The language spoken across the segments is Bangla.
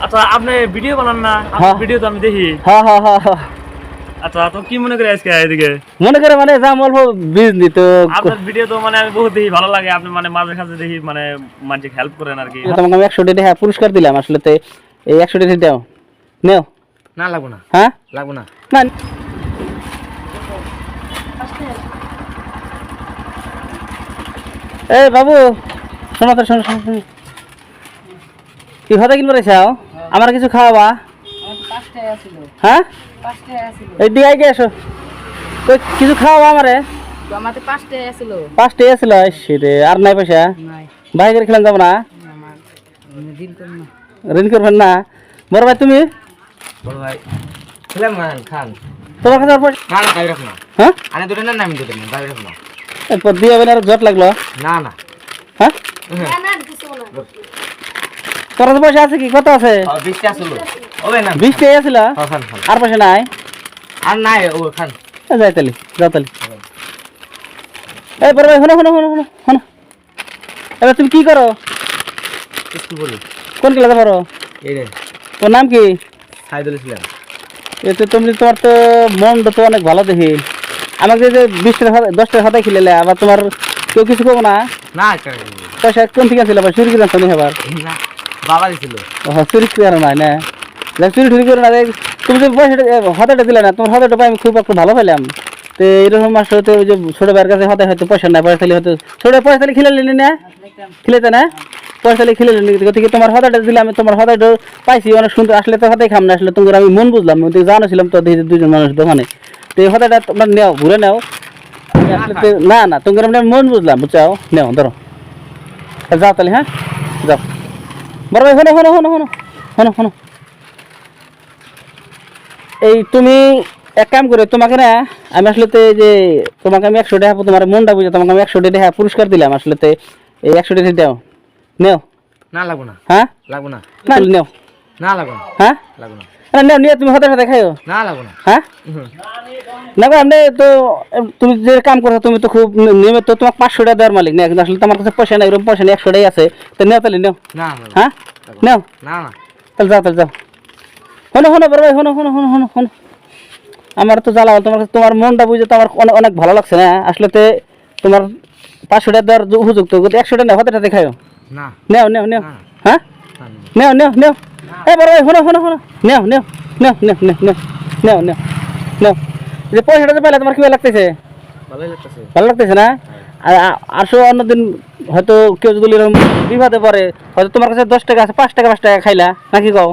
আচ্ছা আপনি ভিডিও বানান না? হ্যাঁ। ভিডিও তো আমি দেখি। হ্যাঁ হ্যাঁ হ্যাঁ হ্যাঁ। আচ্ছা তো কি মনে করে আজকে এদিকে? মনে করে মানে যাম অল্প বিজনি তো আপনার ভিডিও তো মানে আমি বহুত দেখি, ভালো লাগে। আপনি মানে মাঝে সাঝে দেখি মানে মানুষকে হেল্প করেন আর কি। তোমাকে আমি 100 টাকা পুরস্কার দিলাম আসলে তো এই 100 টাকা দাও নেও। না লাগবো না, হ্যাঁ লাগবো না। না এই বাবু শোনো তো শোনো শোনো শোনো। কি হতে কিনবো রেছাও আমার কিছু খাওয়াবা? হ্যাঁ এই দিকে আগে এসো তো কিছু খাওয়াবা আমারে? 5 টাকা ছিল সেরে আর নাই পয়সা ভাই করে খেলাম যাবো না? ঋণ করবেন না? বড় ভাই তুমি বড় ভাই খেলাম খান। তোমার কাছে আর পয়সা না না গাড়ি রাখো না। হ্যাঁ আনে দুটো না আমি দুটো না, গাড়ি রাখো না। এরপর দিয়ে হবে না আর জট লাগলো? না না হ্যাঁ তোর কাছে পয়সা আছে কি? কত আছে? 20 টা ছিল ওই না 20 টাকা ছিল খান খান। আর পয়সা নাই? আর নাই ও খান। যাই তালি যাও তালি। এই বড় ভাই শোনো শোনো শোনো শোনো শোনো এবার তুমি কি করো? একটু বলি কোন ক্লাসে পড়ো? এই রে তোর নাম কি? সাইদুল ইসলাম। এতে তুমি তোমার তো মনটা তো অনেক ভালো দেখি। আমাকে যে 20 টাকা 10 টাকা হাতে খেলে আবার তোমার কেউ কিছু করবো না? না পয়সা কোন থেকে ছিল আবার চুরি করে আনছো নি আবার? না বাবা দিছিল। ও চুরি করে নাই না চুরি টুরি করে না তুমি যে পয়সাটা হাতেটা দিলে না তোমার হাতেটা পাই আমি খুব একটা ভালো পেলাম। তো এইরকম আসলে তো ওই যে ছোট ভাইয়ের কাছে হাতে হয়তো পয়সা নাই পয়সা হয়তো ছোট পয়সা তাহলে খেলে নিলি না? খেলেতে না পয়সা তাহলে খেলে নিলি গতিকে তোমার হাতাটা দিলে আমি তোমার হাতাটা পাইছি অনেক সুন্দর। আসলে তো হাতাই খাম না আসলে তোমার আমি মন বুঝলাম জানাছিলাম তো দুজন মানুষ দোকানে তো এই হাতাটা তোমরা নেও ঘুরে নেও আসলে তো না না তোমার আমি মন বুঝলাম বুঝছাও নেও ধরো যাও তাহলে হ্যাঁ যাও। বড় ভাই শোনো শোনো শোনো শোনো শোনো শোনো এই তুমি এক কাম করে তোমাকে না আমি আসলে তো যে তোমাকে আমি 100 টাকা তোমার মনটা বুঝে তোমাকে আমি 100 টাকা পুরস্কার দিলাম আসলে তো এই 100 টাকা দাও নেও। না লাগবো না, হ্যাঁ লাগবো না, না নেও। না লাগবো না, হ্যাঁ লাগবো না, নেও নিয়ে তুমি হাতে হাতে খাইও। না লাগবো না। হ্যাঁ না গো আপনি তো তুমি যে কাম করছো তুমি তো খুব নিয়মিত তোমার 500 টাকা দেওয়ার মালিক না কিন্তু আসলে তোমার কাছে পয়সা নাই এরকম পয়সা নেই 100 টাকাই আছে তো নেও তাহলে নেও। না হ্যাঁ নেও না না তাহলে যাও তাহলে যাও। শোনো শোনো বড় ভাই শোনো শোনো শোনো শোনো শোনো আমার তো জ্বালা তোমার কাছে তোমার মনটা বুঝে তো আমার অনেক অনেক ভালো লাগছে না আসলে তো তোমার 500 টাকা দেওয়ার উপযুক্ত 100 টাকা নেও হাতে হাতে খাইও। না নেও নেও নেও না। হ্যাঁ নেও নেও নেও এই বড় ভাই শোনো শোনো শোনো নেও নেও নেও নেও নেও নেও নেও নেও নেও যে পয়সাটা যে পাইলে তোমার কি ভালো লাগতেছে? ভালোই লাগতেছে। ভালো লাগতেছে না? আসো অন্যদিন হয়তো কেউ যদি এরকম বিপদে পড়ে হয়তো তোমার কাছে 10 টাকা আছে 5 টাকা 5 টাকা খাইলা নাকি কও?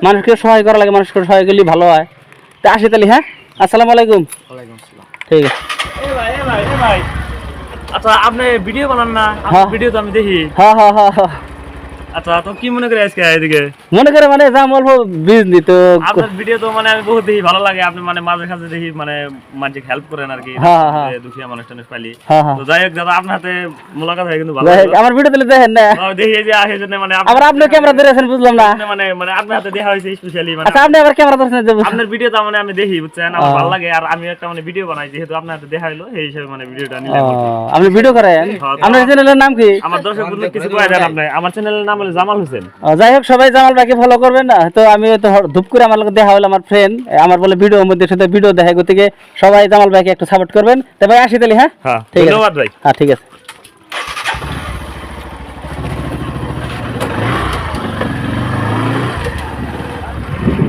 মানুষকে সহায় করা লাগে মানুষকে সহায় করলে ভালো হয়। তা আসি তাহলে হ্যাঁ আসসালামু আলাইকুম। ওয়ালাইকুম আসসালাম। ঠিক আছে। ভাই আচ্ছা আপনি ভিডিও বানান না? হ্যাঁ। ভিডিও তো আমি দেখি। হ্যাঁ হ্যাঁ হ্যাঁ হ্যাঁ। আচ্ছা তো কি মনে করে আজকে এদিকে? মনে করে মানে যাম অল্প বিজনি তো আপনার ভিডিও তো মানে আমি বহুত দেখি, ভালো লাগে। আপনি মানে মাঝে সাঝে দেখি মানে মানুষকে হেল্প করেন আর কি। হ্যাঁ, হ্যাঁ। দুঃখী মানুষ টানুষ পাইলি। হ্যাঁ, হ্যাঁ। তো যাই হোক দাদা আপনার হাতে মোলাকাত হয়ে কিন্তু ভালো যাই হোক, লাগলো। আমার ভিডিও দিলে দেখেন না দেখি এই যে আসে জন্য মানে আবার আপনি ক্যামেরা ধরেছেন বুঝলাম না। মানে মানে আপনার হাতে দেখা হয়েছে স্পেশালি মানে আচ্ছা আপনি আবার ক্যামেরা ধরেছেন যে আপনার ভিডিও তো মানে আমি দেখি বুঝছেন, আমার ভালো লাগে। আর আমি একটা মানে ভিডিও বানাই যেহেতু আপনার হাতে দেখা হলো এই হিসেবে মানে ভিডিওটা নিলাম। আপনি ভিডিও করেন? আপনার চ্যানেলের নাম কি? আমার দর্শক বন্ধু কিছু কয়ে দেন আপনি। আমার চ্যানেলের নাম হলো জামাল হোসেন। যাই হোক সবাই জামাল ভাইকে ফলো করবেন না তো আমি তো ধুপ করে আমার লোক দেখা হলো আমার ফ্রেন্ড আমার বলে ভিডিও মধ্যে সাথে ভিডিও দেখে গতিকে সবাই জামাল ভাইকে একটু সাপোর্ট করবেন। তো ভাই আসি তাহলে হ্যাঁ হ্যাঁ ঠিক আছে ধন্যবাদ ভাই। হ্যাঁ ঠিক আছে।